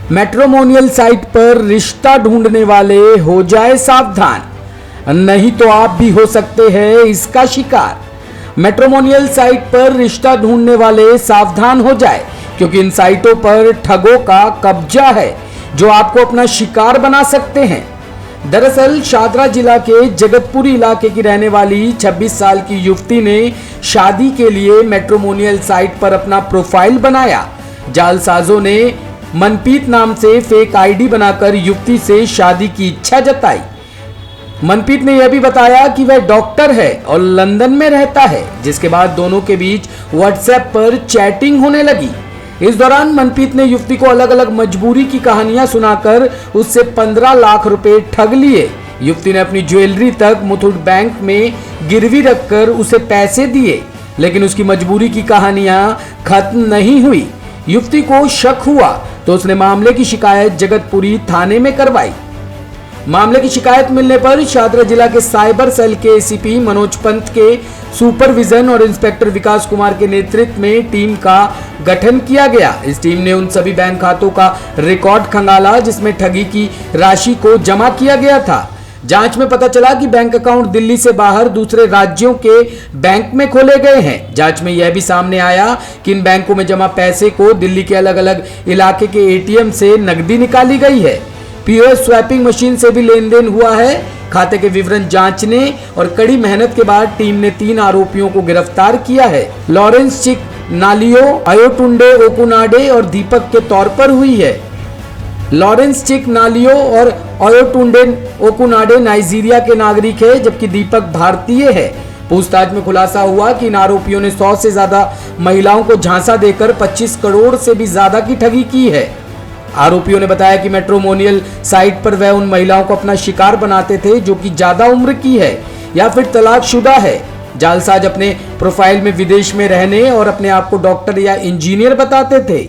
Matrimonial site पर रिश्ता ढूंढने वाले हो जाए सावधान, नहीं तो आप भी हो सकते हैं इसका शिकार। मैट्रिमोनियल साइट पर रिश्ता ढूंढने वाले सावधान हो जाए, क्योंकि इन साइटों पर ठगों का कब्जा है जो आपको अपना शिकार बना सकते हैं। दरअसल शादरा जिला के जगतपुरी इलाके की रहने वाली 26 साल की युवती ने शादी के लिए मैट्रिमोनियल साइट पर अपना प्रोफाइल बनाया। जालसाजों ने मनप्रीत नाम से फेक आईडी बनाकर युवती से शादी की इच्छा जताई। मनप्रीत ने यह भी बताया कि वह डॉक्टर है और लंदन में रहता है, जिसके बाद दोनों के बीच व्हाट्सएप पर चैटिंग होने लगी। इस दौरान मनप्रीत ने युवती को अलग अलग मजबूरी की कहानियां सुनाकर उससे 15 लाख रुपए ठग लिए। युवती ने अपनी ज्वेलरी तक मुथूट बैंक में गिरवी रखकर उसे पैसे दिए, लेकिन उसकी मजबूरी की कहानियां खत्म नहीं हुई। युवती को शक हुआ तो उसने मामले की शिकायत जगतपुरी थाने में करवाई। मामले की शिकायत मिलने पर शादरा जिला के साइबर सेल के एसीपी मनोज पंत के सुपरविजन और इंस्पेक्टर विकास कुमार के नेतृत्व में टीम का गठन किया गया। इस टीम ने उन सभी बैंक खातों का रिकॉर्ड खंगाला जिसमें ठगी की राशि को जमा किया गया था। जांच में पता चला कि बैंक अकाउंट दिल्ली से बाहर दूसरे राज्यों के बैंक में खोले गए हैं। जांच में यह भी सामने आया कि इन बैंकों में जमा पैसे को दिल्ली के अलग अलग इलाके के एटीएम से नकदी निकाली गई है। पीओएस स्वैपिंग मशीन से भी लेन देन हुआ है। खाते के विवरण जांचने और कड़ी मेहनत के बाद टीम ने 3 आरोपियों को गिरफ्तार किया है। लॉरेंस चिक नालियो, अयोटुंडे ओकुनाडे और दीपक के तौर पर हुई है। लॉरेंस चिक नालियो और अयोटुंडे ओकुनाडे नाइजीरिया के नागरिक है, जबकि दीपक भारतीय है। पूछताछ में खुलासा हुआ कि इन आरोपियों ने 100 से ज्यादा महिलाओं को झांसा देकर 25 करोड़ से भी ज्यादा की ठगी की है। आरोपियों ने बताया कि मैट्रिमोनियल साइट पर वह उन महिलाओं को अपना शिकार बनाते थे जो कि ज्यादा उम्र की है या फिर तलाकशुदा है। जालसाज अपने प्रोफाइल में विदेश में रहने और अपने आप को डॉक्टर या इंजीनियर बताते थे।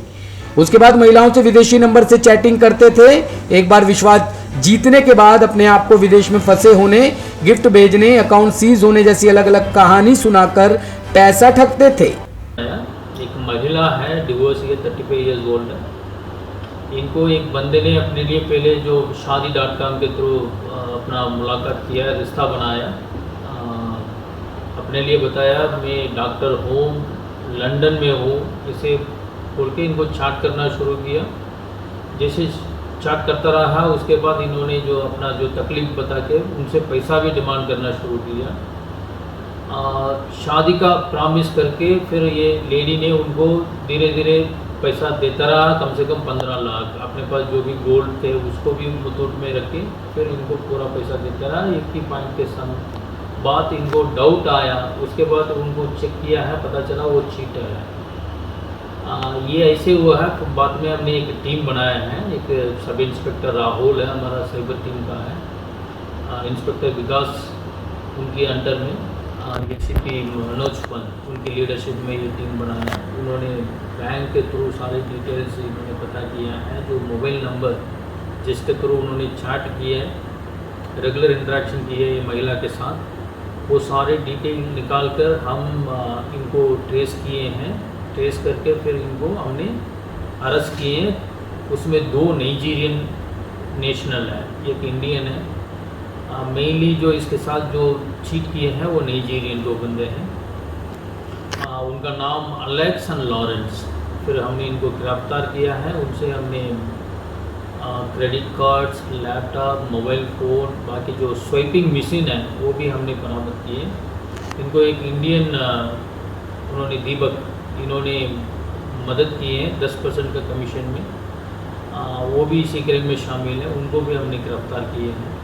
उसके बाद महिलाओं से विदेशी नंबर से चैटिंग करते थे। एक बार विश्वास जीतने के बाद अपने आप को विदेश में फंसे होने, गिफ्ट भेजने, अकाउंट सीज होने जैसी अलग अलग कहानी सुनाकर पैसा ठगते थे। एक महिला है, डिवोर्स है, 35 ईयर्स ओल्ड है। इनको एक बंदे ने अपने लिए पहले जो शादी.com के थ्रू अपना मुलाकात किया, रिश्ता बनाया, अपने लिए बताया मैं डॉक्टर हूँ, लंदन में हूँ, इसे बोल के इनको चैट करना शुरू किया। जैसे चैट करता रहा उसके बाद इन्होंने जो अपना जो तकलीफ बता के उनसे पैसा भी डिमांड करना शुरू किया। शादी का प्रॉमिस करके फिर ये लेडी ने उनको धीरे धीरे पैसा देता रहा, कम से कम 15 लाख। अपने पास जो भी गोल्ड थे उसको भी मुथूट में रख के फिर इनको पूरा पैसा देता रहा। एक ही पॉइंट के बाद इनको डाउट आया, उसके बाद उनको चेक किया है, पता चला वो चीटर है। ये ऐसे हुआ है। बाद में हमने एक टीम बनाया है, एक सब इंस्पेक्टर राहुल है हमारा साइबर टीम का है, इंस्पेक्टर विकास उनके अंडर में, एसीपी मनोज पंत उनकी लीडरशिप में ये टीम बनाया है। उन्होंने बैंक के थ्रू सारे डिटेल्स इन्होंने पता किया है, जो मोबाइल नंबर जिसके थ्रू उन्होंने चैट किया है, रेगुलर इंटरेक्शन की है ये महिला के साथ, वो सारे डिटेल निकाल कर हम इनको ट्रेस किए हैं। ट्रेस करके फिर इनको हमने अरेस्ट किए हैं। उसमें 2 नाइजीरियन नेशनल है, एक इंडियन है। मेनली जो इसके साथ जो चीट किए हैं वो नाइजीरियन 2 बंदे हैं। उनका नाम अलेक्स एंड लॉरेंस। फिर हमने इनको गिरफ्तार किया है। उनसे हमने credit cards, laptop, mobile phone, बाकी जो स्वाइपिंग मशीन है वो भी हमने बरामद किए। इनको एक इंडियन उन्होंने दीपक इन्होंने मदद की है 10% का कमीशन में, वो भी इसी क्रम में शामिल है, उनको भी हमने गिरफ्तार किए हैं।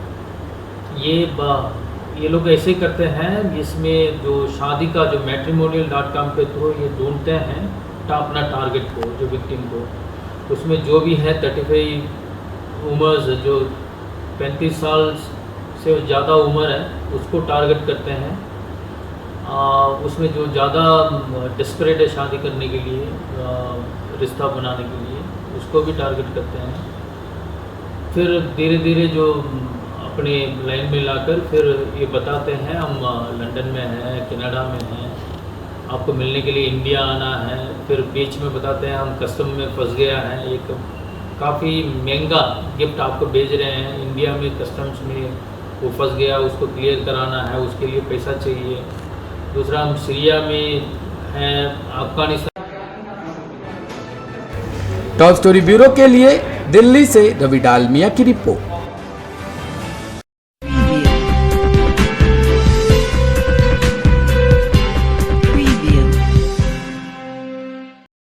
ये लोग ऐसे करते हैं, इसमें जो शादी का जो मैट्रिमोनियल.com के थ्रू ये ढूंढते हैं अपना टारगेट को, जो विक्टिम को, उसमें जो भी है 35 उम्र, जो 35 साल से ज़्यादा उम्र है उसको टारगेट करते हैं। उसमें जो ज़्यादा डिस्परेट है शादी करने के लिए, रिश्ता बनाने के लिए, उसको भी टारगेट करते हैं। फिर धीरे धीरे जो अपने लाइन में लाकर फिर ये बताते हैं हम लंदन में हैं, कनाडा में हैं, आपको मिलने के लिए इंडिया आना है। फिर बीच में बताते हैं हम कस्टम में फंस गया है, एक काफ़ी महंगा गिफ्ट आपको भेज रहे हैं। इंडिया में कस्टम्स में वो फंस गया, उसको क्लियर कराना है, उसके लिए पैसा चाहिए। दूसरा हम सीरिया में हैं, अफगानिस्तान। टॉप स्टोरी ब्यूरो के लिए दिल्ली से रवि डालमिया की रिपोर्ट।